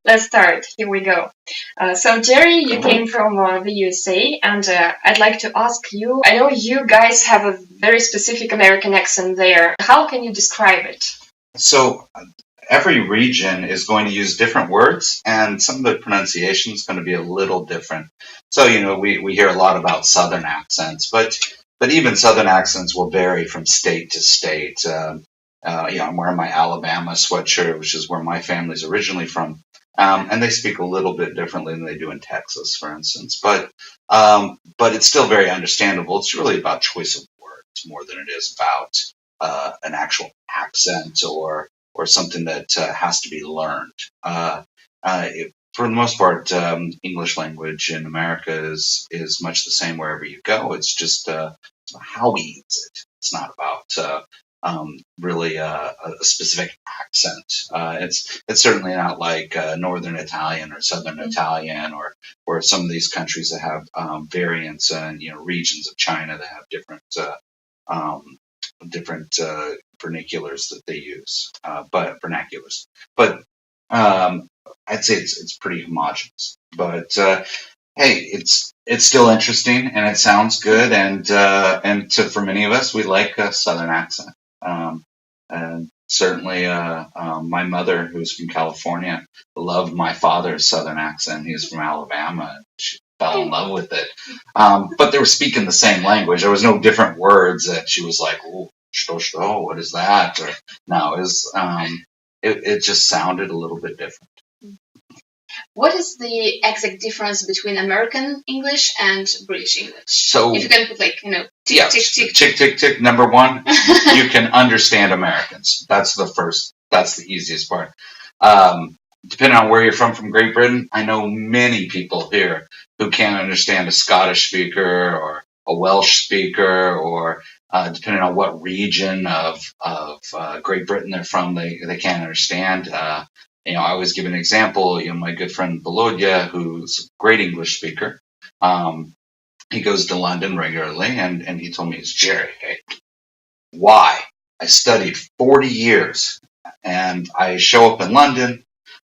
let's start. Here we go. So, Jerry, you came from the USA, and I'd like to ask you. I know you guys have a very specific American accent there. How can you describe it? So every region is going to use different words, and some of the pronunciation is going to be a little different. So, we hear a lot about Southern accents, but even Southern accents will vary from state to state. I'm wearing my Alabama sweatshirt, which is where my family's originally from. And they speak a little bit differently than they do in Texas, for instance. But it's still very understandable. It's really about choice of words more than it is about an actual accent or something that has to be learned. For the most part, English language in America is much the same wherever you go. It's just how we use it. It's not about really a specific accent. It's certainly not like Northern Italian or Southern Italian or some of these countries that have variants and regions of China that have different vernaculars that they use, but vernaculars. But I'd say it's pretty homogenous. But hey, it's still interesting and it sounds good, and for many of us, we like a Southern accent. And certainly, my mother, who's from California, loved my father's Southern accent. He was from Alabama. And she fell in love with it. But they were speaking the same language. There was no different words that she was like, "Oh, što, what is that?" Or no, it just sounded a little bit different. What is the exact difference between American English and British English? So, if you can put tick, tick, tick. Number one, you can understand Americans. That's the easiest part. Depending on where you're from Great Britain, I know many people here who can't understand a Scottish speaker or a Welsh speaker, or depending on what region of Great Britain they're from, they can't understand. I always give an example. My good friend Bologna, who's a great English speaker, he goes to London regularly, and he told me, "It's Jerry, hey, why? I studied 40 years, and I show up in London,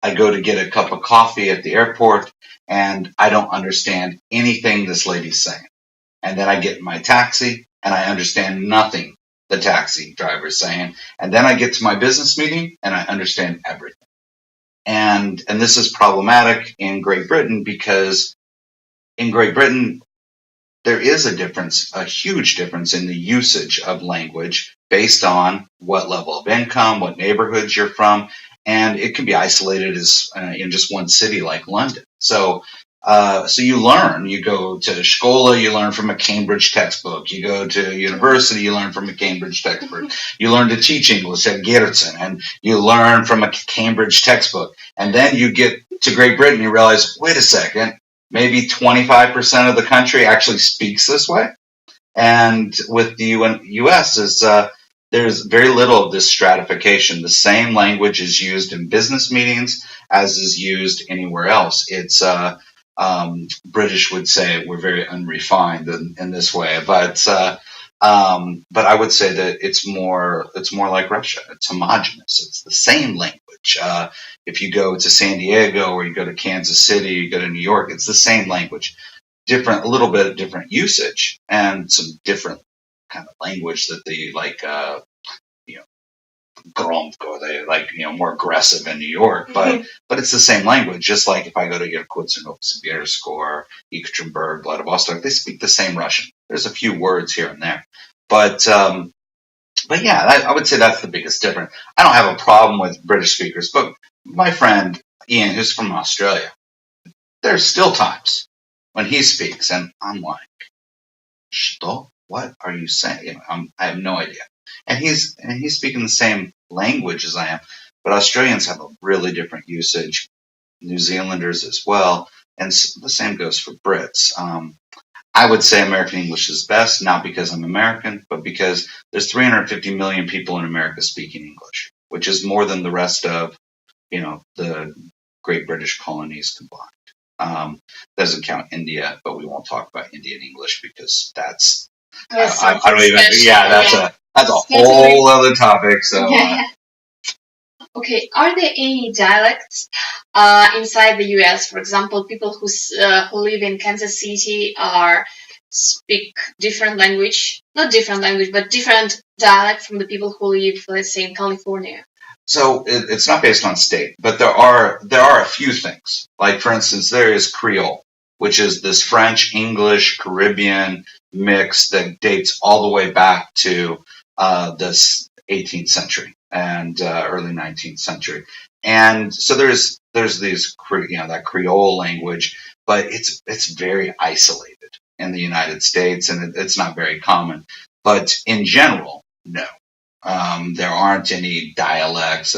I go to get a cup of coffee at the airport, and I don't understand anything this lady's saying. And then I get in my taxi, and I understand nothing the taxi driver's saying. And then I get to my business meeting, and I understand everything." And this is problematic in Great Britain, because in Great Britain, there is a huge difference in the usage of language based on what level of income, what neighborhoods you're from, and it can be isolated as in just one city like London. So you learn. You go to Schola, you learn from a Cambridge textbook. You go to university, you learn from a Cambridge textbook. You learn to teach English at Gerritsen, and you learn from a Cambridge textbook. And then you get to Great Britain, you realize, wait a second, maybe 25% of the country actually speaks this way. And with the U.S. there's very little of this stratification. The same language is used in business meetings as is used anywhere else. It's British would say we're very unrefined in this way, but I would say that it's more like Russia. It's homogenous. It's the same language. If you go to San Diego or you go to Kansas City, you go to New York, it's the same language. A little bit of different usage and some different kind of language that they like. Gromko, they like more aggressive in New York, but it's the same language. Just like if I go to Irkutsk, Novosibirsk, or Ekaterinburg, Vladivostok, they speak the same Russian. There's a few words here and there, but yeah, I would say that's the biggest difference. I don't have a problem with British speakers, but my friend Ian, who's from Australia, there's still times when he speaks, and I'm like, "Что? What are you saying?" I have no idea. And he's speaking the same language as I am, but Australians have a really different usage. New Zealanders as well, and the same goes for Brits. I would say American English is best, not because I'm American, but because there's 350 million people in America speaking English, which is more than the rest of the Great British colonies combined. Doesn't count India, but we won't talk about Indian English because that's I don't even. Yeah, that's a whole other topic. So Okay, are there any dialects inside the U.S.? For example, people who live in Kansas City are speak different language, not different language, but different dialect from the people who live, let's say, in California. So it's not based on state, but there are a few things. Like for instance, there is Creole, which is this French, English, Caribbean mix that dates all the way back to this 18th century and early 19th century. And so there's these that Creole language, but it's very isolated in the United States, and it's not very common. But in general, no. There aren't any dialects.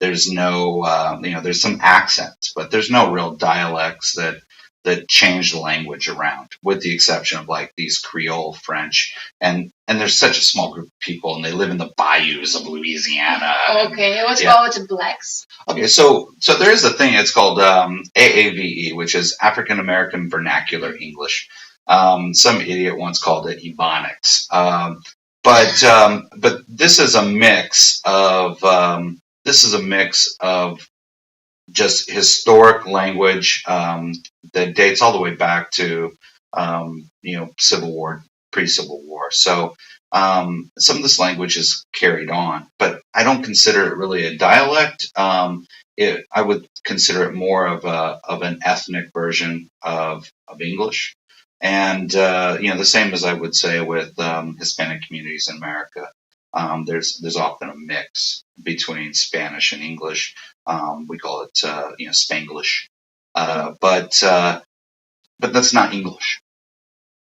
There's no, there's some accents, but there's no real dialects that change the language around, with the exception of like these Creole French. And there's such a small group of people, and they live in the bayous of Louisiana. Okay, what about the blacks? Okay, so there is a thing. It's called AAVE, which is African American Vernacular English. Some idiot once called it Ebonics. But this is a mix of just historic language that dates all the way back to Civil War, pre-Civil War. So some of this language is carried on, but I don't consider it really a dialect. I would consider it more of an ethnic version of English. And the same as I would say with Hispanic communities in America, there's often a mix between Spanish and English. We call it Spanglish, but that's not English.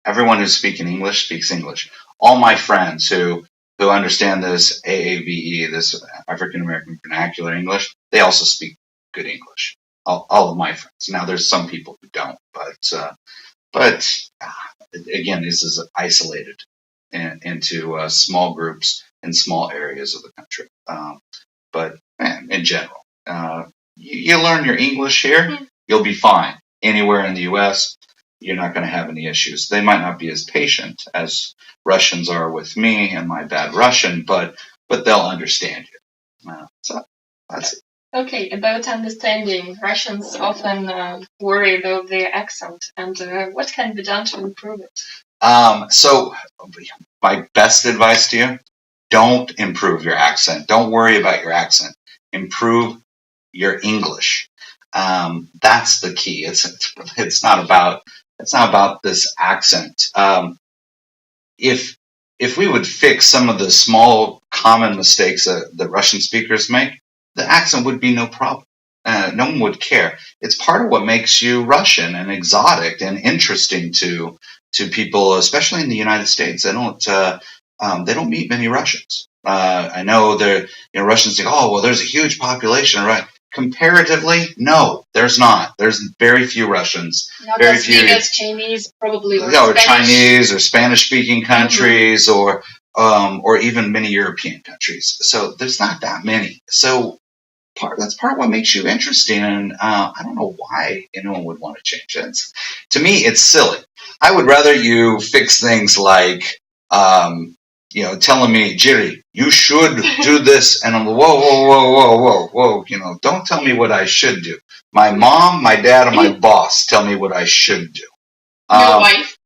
Everyone who's speaking English speaks English. All my friends who understand this AAVE, this African American Vernacular English, they also speak good English. All of my friends. Now, there's some people who don't, but again, this is isolated into small groups in small areas of the country. But in general, you learn your English here, you'll be fine. Anywhere in the U.S., you're not going to have any issues. They might not be as patient as Russians are with me and my bad Russian, but they'll understand you. So that's it. Okay, about understanding, Russians often worry about their accent, and what can be done to improve it? So my best advice to you, don't improve your accent. Don't worry about your accent. Improve your English. That's the key. It's not about this accent. If we would fix some of the small common mistakes that Russian speakers make, the accent would be no problem. No one would care. It's part of what makes you Russian and exotic and interesting to people, especially in the United States. They don't meet many Russians. I know Russians think, oh well, there's a huge population, right? Comparatively, no, there's not. There's very few Russians. Not very as few. big as Chinese, probably, or Or Spanish. Chinese or Spanish-speaking countries, or even many European countries. So there's not that many. So that's part of what makes you interesting, and I don't know why anyone would want to change it. To me, it's silly. I would rather you fix things like telling me, Jerry, you should do this, and I'm like, whoa, don't tell me what I should do. My mom, my dad, and my boss tell me what I should do. Your wife?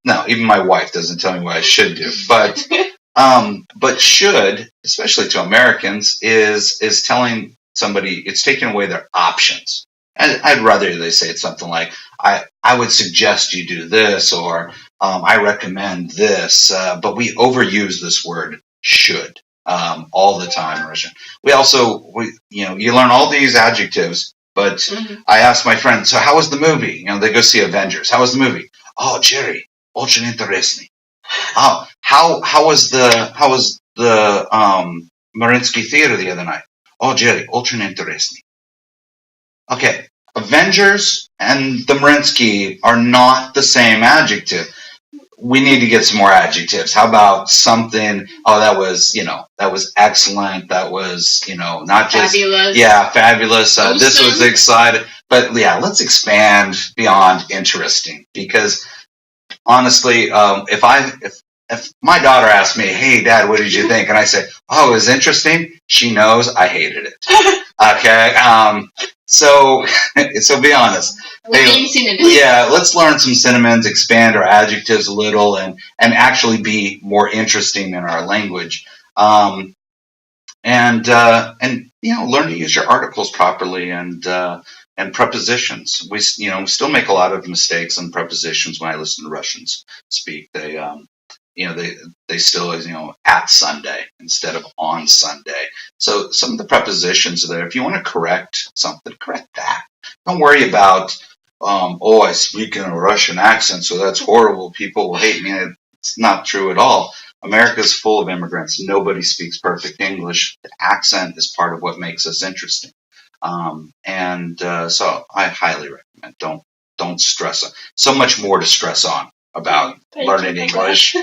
No, even my wife doesn't tell me what I should do. But should, especially to Americans, is telling somebody, it's taking away their options. And I'd rather they say it's something like, I would suggest you do this, or I recommend this. But we overuse this word should all the time in Russian. You learn all these adjectives, but I asked my friend, so how was the movie? They go see Avengers. How was the movie? Oh, Jerry, очень интересный. How was the Mariinsky Theater the other night? Oh, Jerry, очень интересный. Okay, Avengers and the Mariinsky are not the same adjective. We need to get some more adjectives. How about something? Oh, that was excellent. That was, not just fabulous. Yeah, fabulous. This was exciting. But yeah, let's expand beyond interesting, because honestly, if if my daughter asked me, "Hey, Dad, what did you think?" and I say, "Oh, it was interesting," she knows I hated it. Okay, so be honest. Yeah, let's learn some synonyms, expand our adjectives a little, and actually be more interesting in our language. And learn to use your articles properly and prepositions. We still make a lot of mistakes on prepositions when I listen to Russians speak. They still at Sunday instead of on Sunday. So some of the prepositions are there. If you want to correct something, correct that. Don't worry about I speak in a Russian accent, so that's horrible. People will hate me. It's not true at all. America's full of immigrants. Nobody speaks perfect English. The accent is part of what makes us interesting. So I highly recommend. Don't stress on. So much more to stress on about learning English.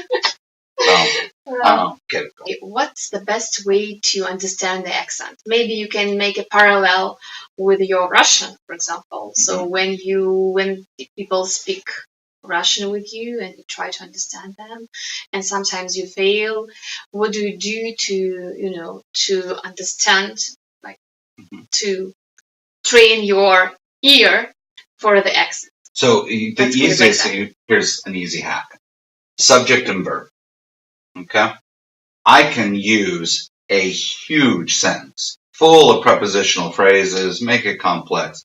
Okay. What's the best way to understand the accent? Maybe you can make a parallel with your Russian, for example. Mm-hmm. So when people speak Russian with you and you try to understand them, and sometimes you fail, what do you do to understand, like to train your ear for the accent? So the easiest thing, here's an easy hack: subject and verb. Okay, I can use a huge sentence full of prepositional phrases, make it complex.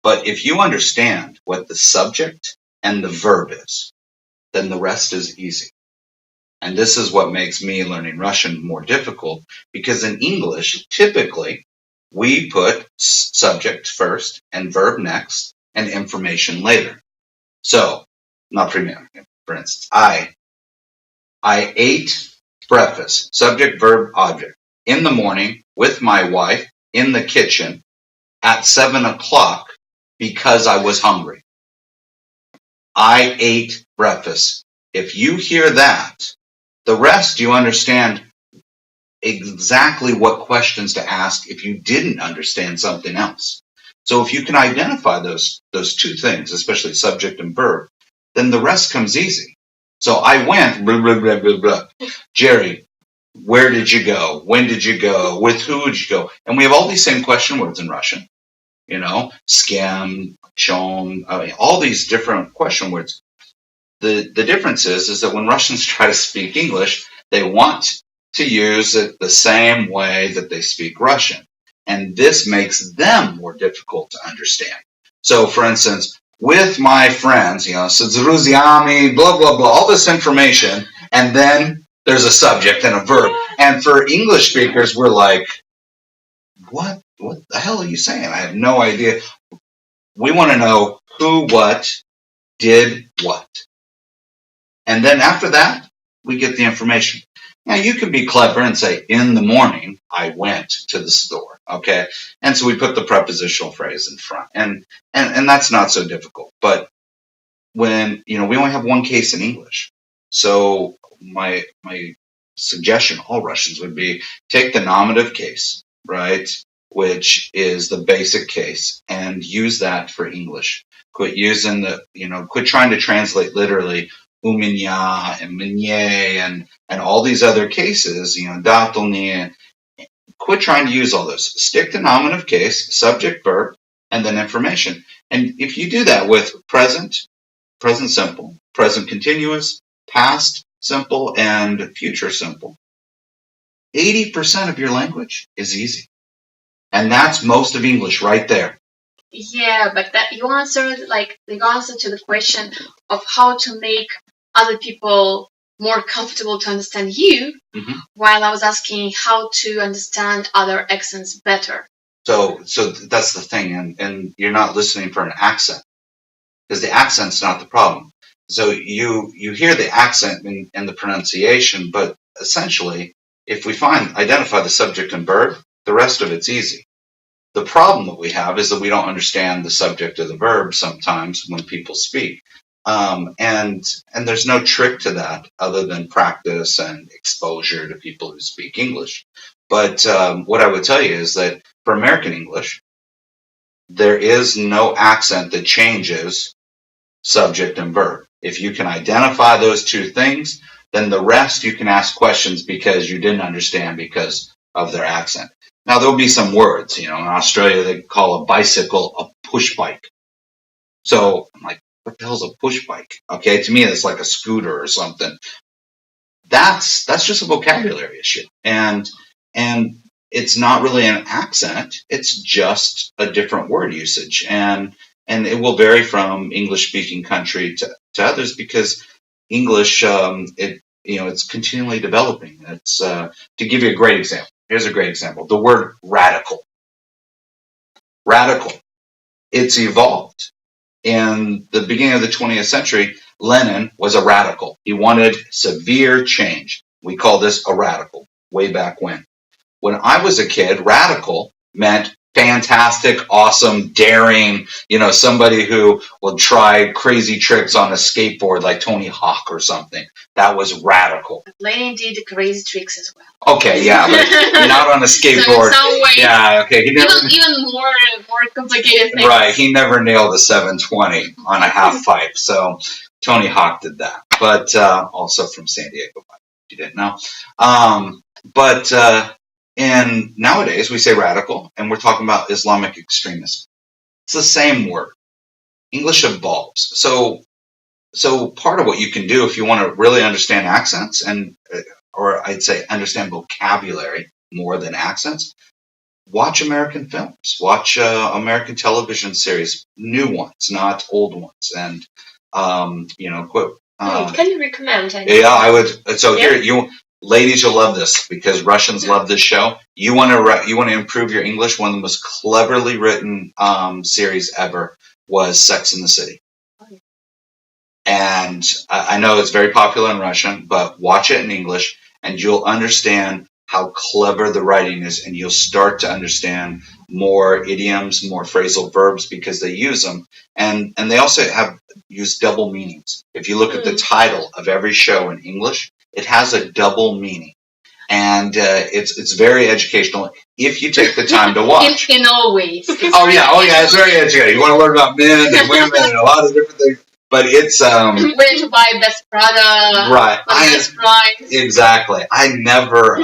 But if you understand what the subject and the verb is, then the rest is easy. And this is what makes me learning Russian more difficult, because in English, typically, we put subject first and verb next and information later. So, например, for instance, I ate breakfast, subject, verb, object, in the morning with my wife in the kitchen at 7 o'clock because I was hungry. I ate breakfast. If you hear that, the rest you understand exactly what questions to ask if you didn't understand something else. So if you can identify those two things, especially subject and verb, then the rest comes easy. So I went, blah, blah, blah, blah, blah. Jerry, where did you go? When did you go? With who did you go? And we have all these same question words in Russian. Scam, chom, all these different question words. The difference is that when Russians try to speak English, they want to use it the same way that they speak Russian. And this makes them more difficult to understand. So, for instance, with my friends, so z друзьями, blah, blah, blah, all this information, and then there's a subject and a verb. And for English speakers, we're like, what the hell are you saying? I have no idea. We want to know who, what, did what. And then after that, we get the information. Now, you can be clever and say, in the morning, I went to the store, okay? And so we put the prepositional phrase in front. And that's not so difficult. But when, we only have one case in English. So my suggestion, all Russians, would be take the nominative case, right, which is the basic case, and use that for English. Quit using quit trying to translate literally у меня and мне and all these other cases, дательные. Quit trying to use all those. Stick to nominative case, subject, verb, and then information. And if you do that with present simple, present continuous, past simple, and future simple, 80% of your language is easy. And that's most of English right there. Yeah, but you answered the answer to the question of how to make other people more comfortable to understand you, while I was asking how to understand other accents better. So that's the thing, and you're not listening for an accent, because the accent's not the problem. So you hear the accent in the pronunciation, but essentially, if we identify the subject and verb, the rest of it's easy. The problem that we have is that we don't understand the subject or the verb sometimes when people speak. And there's no trick to that other than practice and exposure to people who speak English. But what I would tell you is that for American English, there is no accent that changes subject and verb. If you can identify those two things, then the rest you can ask questions because you didn't understand because of their accent. Now there'll be some words, in Australia they call a bicycle a push bike. So I'm like, what the hell's a push bike? Okay, to me it's like a scooter or something. That's just a vocabulary issue, and it's not really an accent. It's just a different word usage, and it will vary from English speaking country to others because English it's continually developing. It's to give you a great example. Here's a great example. The word radical. Radical. It's evolved. In the beginning of the 20th century, Lenin was a radical. He wanted severe change. We call this a radical way back when. When I was a kid, radical meant fantastic, awesome, daring, somebody who will try crazy tricks on a skateboard like Tony Hawk or something. That was radical. Lenin did crazy tricks as well. Okay, yeah, but not on a skateboard. So in some ways, yeah, okay. He never, even more complicated things. Right, he never nailed a 720 on a half pipe. So Tony Hawk did that, but also from San Diego, if you didn't know. And nowadays we say radical, and we're talking about Islamic extremism. It's the same word. English evolves. So part of what you can do if you want to really understand accents or I'd say understand vocabulary more than accents, watch American films, watch American television series, new ones, not old ones, and quit. Can you recommend any? Yeah, I would. So here, ladies, you'll love this because Russians love this show. You want to improve your English. One of the most cleverly written series ever was Sex and the City. And I know it's very popular in Russian, but watch it in English and you'll understand how clever the writing is, and you'll start to understand more idioms, more phrasal verbs because they use them. And they also use double meanings. If you look at the title of every show in English, it has a double meaning. And it's very educational if you take the time to watch. In all ways. Oh yeah, it's very educational. You want to learn about men and women and a lot of different things. But it's where to buy best product, right? Best price. Exactly. I never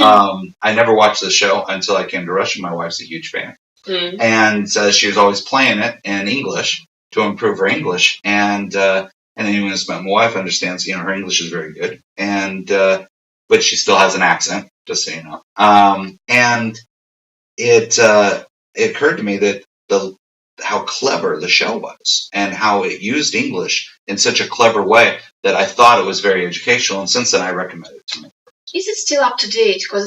watched the show until I came to Russia. My wife's a huge fan, and she was always playing it in English to improve her English. And anyone who's met my wife understands, her English is very good, and but she still has an accent, just so you know. And it occurred to me that how clever the show was and how it used English in such a clever way that I thought it was very educational. And since then, I recommend it to me. Is it still up to date? Because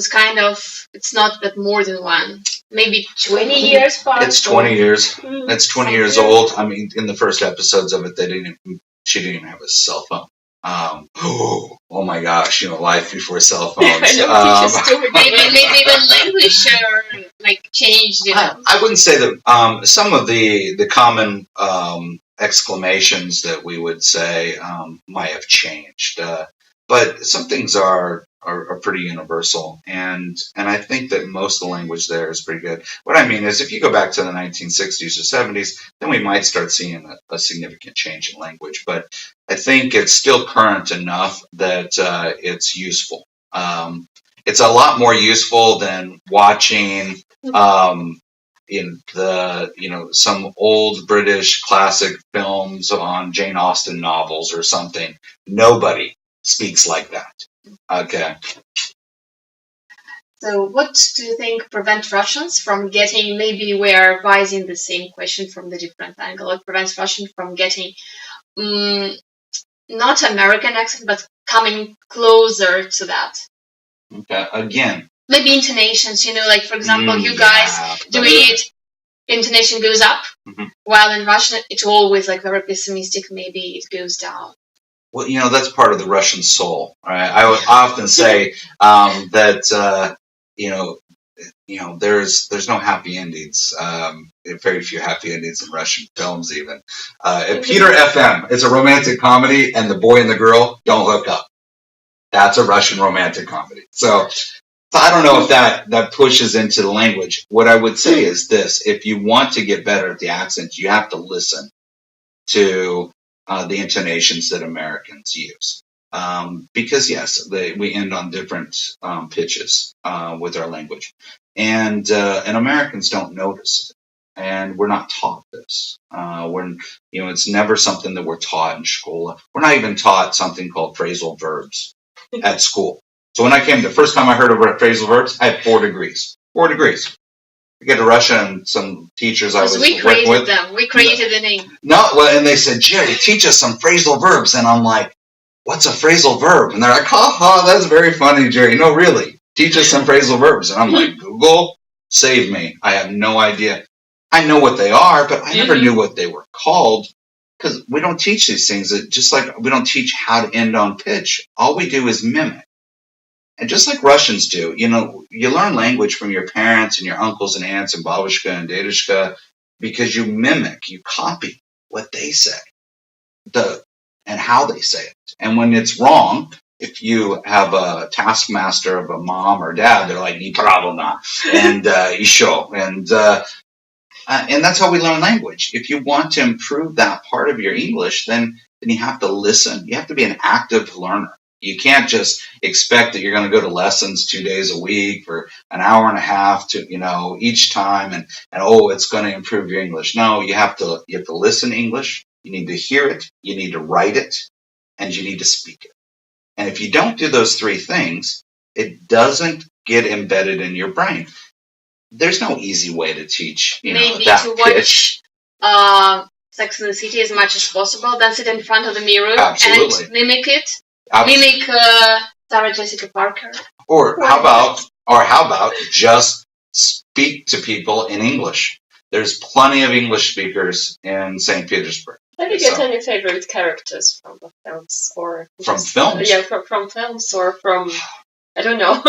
it's not that more than one. Maybe 20 years past. It's 20 years. It's 20 years old. I mean, in the first episodes of it, she didn't even have a cell phone. Oh my gosh, life before cell phones. Maybe even language changed. I wouldn't say that some of the common exclamations that we would say might have changed, but some things are pretty universal, and I think that most of the language there is pretty good. What I mean is, if you go back to the 1960s or 70s, then we might start seeing a significant change in language, but I think it's still current enough that it's useful. It's a lot more useful than watching some old British classic films on Jane Austen novels or something. Nobody speaks like that. Okay. So what do you think prevents Russians from getting, maybe we are advising the same question from the different angle, what prevents Russians from getting not American accent, but coming closer to that? Okay, again. Maybe intonations, for example, you guys doing it, intonation goes up, while in Russian it's always very pessimistic, maybe it goes down. Well, that's part of the Russian soul, right? I would often say that, there's no happy endings. Very few happy endings in Russian films, even. Peter FM, it's a romantic comedy, and the boy and the girl don't hook up. That's a Russian romantic comedy. So I don't know if that pushes into the language. What I would say is this: if you want to get better at the accent, you have to listen to the intonations that Americans use. Because yes, we end on different pitches with our language, and Americans don't notice it, and we're not taught this. It's never something that we're taught in school. We're not even taught something called phrasal verbs at school. So when I came, the first time I heard about phrasal verbs, I had 4 degrees. 4 degrees. I get to Russia, and some teachers I was we working with. them. We created the name. No, well, and they said, Jerry, teach us some phrasal verbs, and I'm like, what's a phrasal verb? And they're like, ha ha, that's very funny, Jerry. No, really, teach us some phrasal verbs. And I'm like, Google, save me. I have no idea. I know what they are, but I never knew what they were called, because we don't teach these things. Just like we don't teach how to end on pitch. All we do is mimic. And just like Russians do, you learn language from your parents and your uncles and aunts and babushka and dedushka because you mimic, you copy what they say, and how they say it. And when it's wrong, if you have a taskmaster of a mom or dad, they're like, "Ni pravda," and isho, and that's how we learn language. If you want to improve that part of your English, then you have to listen. You have to be an active learner. You can't just expect that you're going to go to lessons 2 days a week for an hour and a half to, each time and it's going to improve your English. No, you have to listen to English. You need to hear it. You need to write it, and you need to speak it. And if you don't do those 3 things, it doesn't get embedded in your brain. There's no easy way to teach, Maybe that to pitch. Watch Sex and the City as much as possible, then sit in front of the mirror and mimic it. Mimic Sarah Jessica Parker. Or how about just speak to people in English? There's plenty of English speakers in St. Petersburg. Have you got any favorite characters from the films from films? Yeah, from films or from I don't know.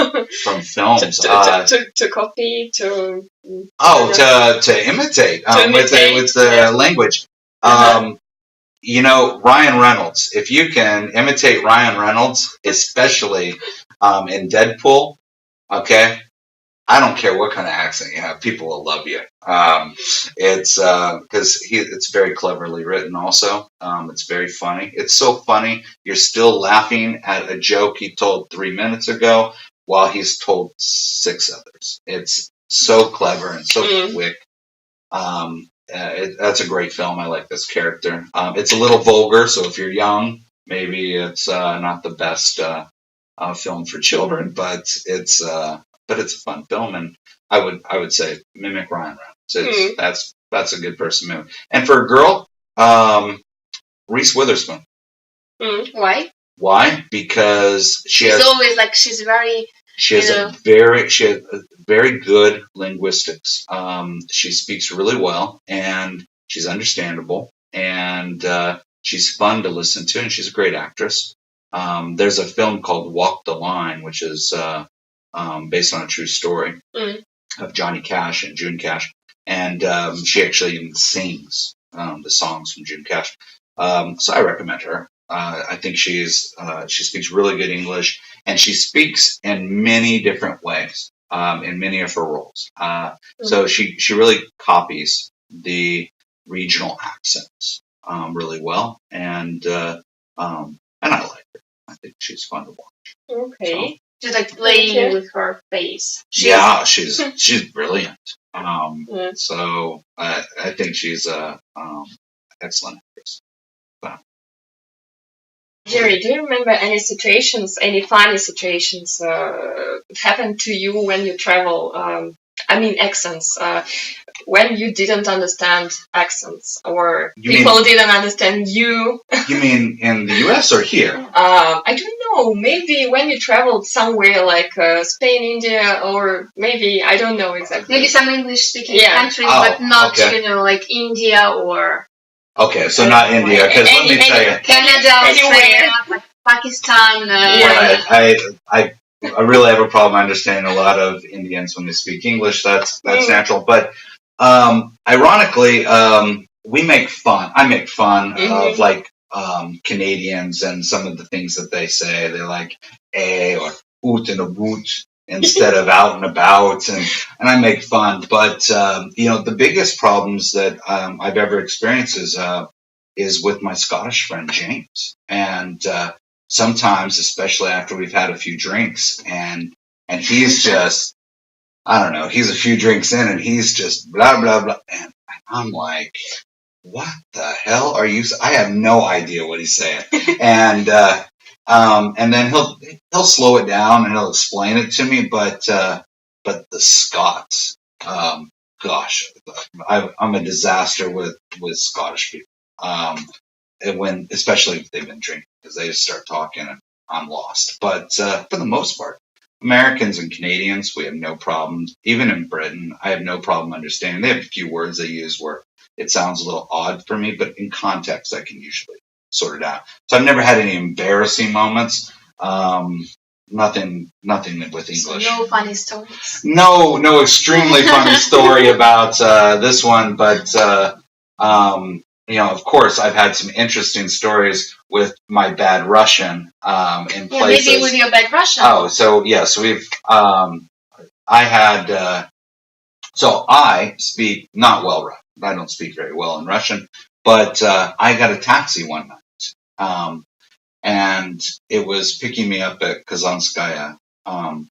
From films. To copy to. To imitate. With the language. Ryan Reynolds. If you can imitate Ryan Reynolds, especially in Deadpool, okay, I don't care what kind of accent you have, people will love you. It's because it's very cleverly written. Also, it's very funny. It's so funny you're still laughing at a joke he told 3 minutes ago while he's told 6 others. It's so clever and so quick. That's a great film. I like this character. It's a little vulgar, so if you're young, maybe it's not the best film for children, but it's a fun film, and I would say mimic Ryan Reynolds. That's a good person to mimic. And for a girl, Reese Witherspoon. Why? Why? Because she's always like she's very. She has very good linguistics. She speaks really well, and she's understandable, and she's fun to listen to, and she's a great actress. There's a film called Walk the Line, which is based on a true story of Johnny Cash and June Cash, and she actually even sings the songs from June Cash. So I recommend her. I think she speaks really good English, and she speaks in many different ways in many of her roles. So she really copies the regional accents really well, and I like her. I think she's fun to watch. Okay. Just like playing with her face. She's brilliant. So I think she's a excellent actress. Jerry, do you remember any funny situations happened to you when you travel? Accents. When you didn't understand accents, or people didn't understand you. You mean in the U.S. or here? I don't know. Maybe when you traveled somewhere like Spain, India, or maybe I don't know exactly. Maybe some English-speaking countries, but not like India or. Okay, so not India, because let me tell you, Canada, Australia, like Pakistan. I really have a problem understanding a lot of Indians when they speak English. That's natural, but ironically, we make fun. I make fun of like Canadians and some of the things that they say. They're like or oot and a boot instead of out and about, and I make fun. But the biggest problems that I've ever experienced is with my Scottish friend James, and sometimes, especially after we've had a few drinks, and he's just, I don't know, he's a few drinks in and he's just blah blah blah, and I'm like, what the hell are you? I have no idea what he's saying, and then he'll slow it down and he'll explain it to me, but the Scots, gosh, I'm a disaster with Scottish people. When especially if they've been drinking, because they just start talking and I'm lost. But for the most part, Americans and Canadians, we have no problem. Even in Britain, I have no problem understanding. They have a few words they use where it sounds a little odd for me, but in context, I can usually sort it out. So I've never had any embarrassing moments. Nothing with English. So no funny stories. No extremely funny story about this one, but of course, I've had some interesting stories with my bad Russian in places. Maybe with your bad Russian. Oh, so yes, we've. I had. So I speak not well Russian. I don't speak very well in Russian, but I got a taxi one night, and it was picking me up at Kazanskaya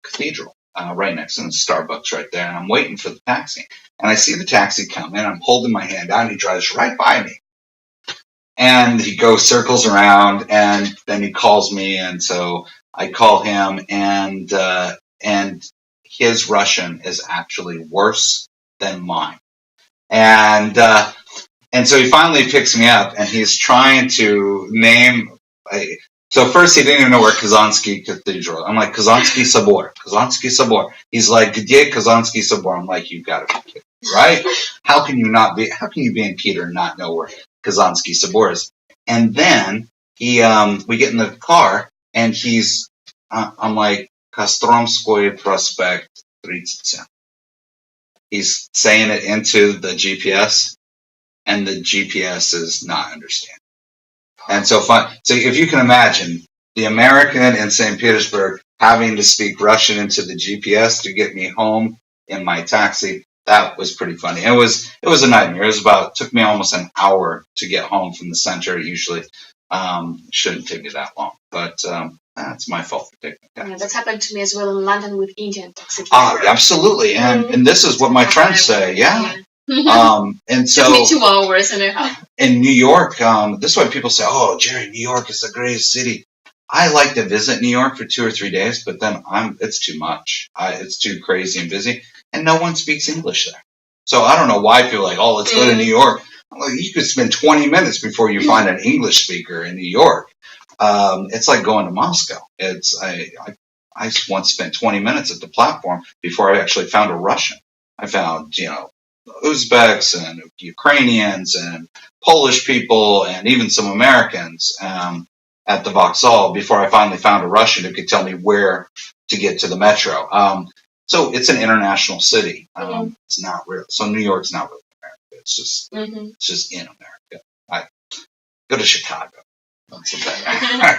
Cathedral, right next to the Starbucks right there, and I'm waiting for the taxi. And I see the taxi come in, I'm holding my hand out, and he drives right by me. And he goes circles around, and then he calls me, and so I call him, and his Russian is actually worse than mine. And so he finally picks me up, and he's trying to name. So first he didn't even know where Kazansky Cathedral. I'm like, Kazansky Собор, Kazansky Собor. He's like, Где Kazansky Собор? I'm like, you gotta be kidding, right? How can you be in Peter and not know where Kazansky Собor is? And then we get in the car, and I'm like, Kostromskoy Prospect 37. He's saying it into the GPS, and the GPS is not understanding. And so if you can imagine the American in St. Petersburg having to speak Russian into the GPS to get me home in my taxi, that was pretty funny. It was a nightmare. It took me almost an hour to get home from the center. It usually shouldn't take me that long, but that's my fault for taking it. Yeah, that's happened to me as well in London with Indian taxi drivers. Absolutely, and this is what my friends say. Yeah. And so took me 2 hours and a half. In New York, this is why people say, "Oh, Jerry, New York is the greatest city." I like to visit New York for 2 or 3 days, but then it's too much. It's too crazy and busy, and no one speaks English there. So I don't know why people are like, "Oh, let's go to New York." Well, you could spend 20 minutes before you find an English speaker in New York. It's like going to Moscow. I once spent 20 minutes at the platform before I actually found a Russian. I found, Uzbeks and Ukrainians and Polish people and even some Americans at the Vauxhall before I finally found a Russian who could tell me where to get to the metro. So it's an international city. It's not real. So New York's not really America. It's just in America. I go to Chicago. That's okay.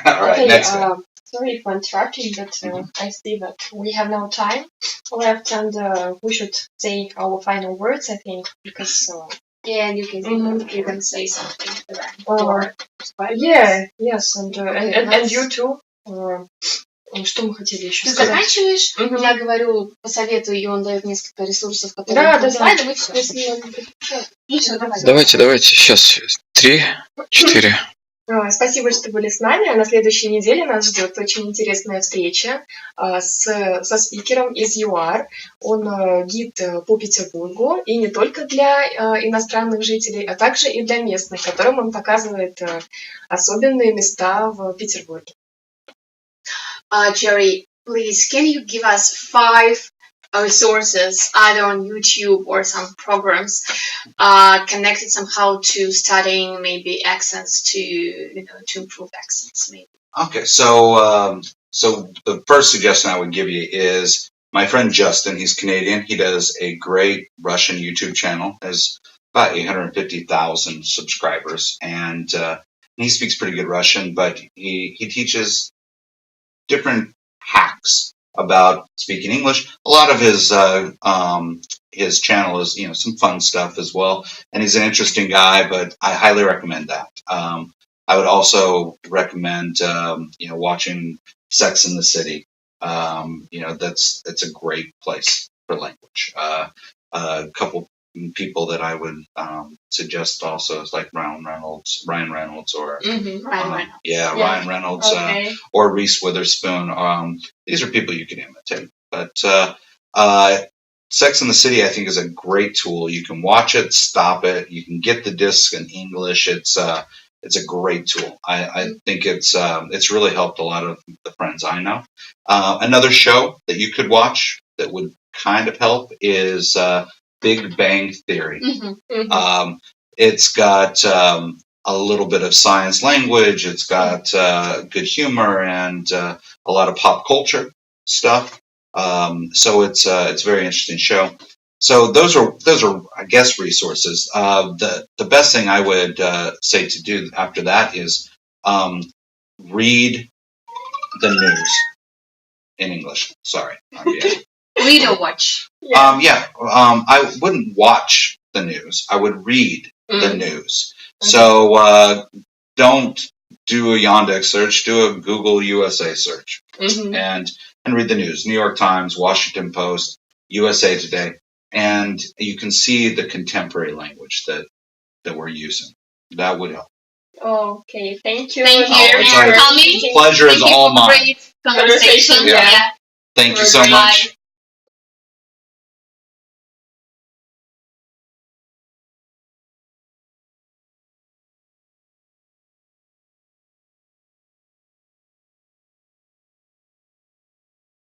All right, next one. Sorry for interrupting, but I see that we have no time left, and we should say our final words, I think, because and you can say something to that. Yes, and you too. Что мы хотели еще Ты сказать? заканчиваешь, я говорю, посоветую, и он дает несколько ресурсов, которые... Да, слайды, вы все Давайте, сейчас 3, 4. Спасибо, что были с нами. На следующей неделе нас ждет очень интересная встреча со спикером из ЮАР. Он гид по Петербургу, и не только для иностранных жителей, а также и для местных, которым он показывает особенные места в Петербурге. Jerry, please, can you give us 5 resources, either on YouTube or some programs, connected somehow to studying maybe accents to improve accents, maybe? Okay, so the first suggestion I would give you is my friend Justin. He's Canadian. He does a great Russian YouTube channel. Has about 850,000 subscribers, and he speaks pretty good Russian. But he teaches different hacks about speaking English. A lot of his channel is some fun stuff as well, and he's an interesting guy. But I highly recommend that. I would also recommend, watching Sex in the City. That's a great place for language. A couple people that I would suggest also is like Ryan Reynolds, or Ryan Reynolds. Ryan Reynolds, Okay. or Reese Witherspoon. These are people you can imitate. But Sex in the City, I think, is a great tool. You can watch it, stop it. You can get the disc in English. It's a great tool. I think it's really helped a lot of the friends I know. Another show that you could watch that would kind of help is Big Bang Theory. It's got a little bit of science language. It's got good humor and a lot of pop culture stuff. So it's a very interesting show. So those are I guess resources. The best thing I would say to do after that is read the news in English. Sorry. Read or watch? I wouldn't watch the news. I would read the news. So don't do a Yandex search. Do a Google USA search and read the news. New York Times, Washington Post, USA Today, and you can see the contemporary language that we're using. That would help. Okay, thank you. Thank you it's for a coming. Pleasure is all mine. Great conversation. Yeah. Thank you so much.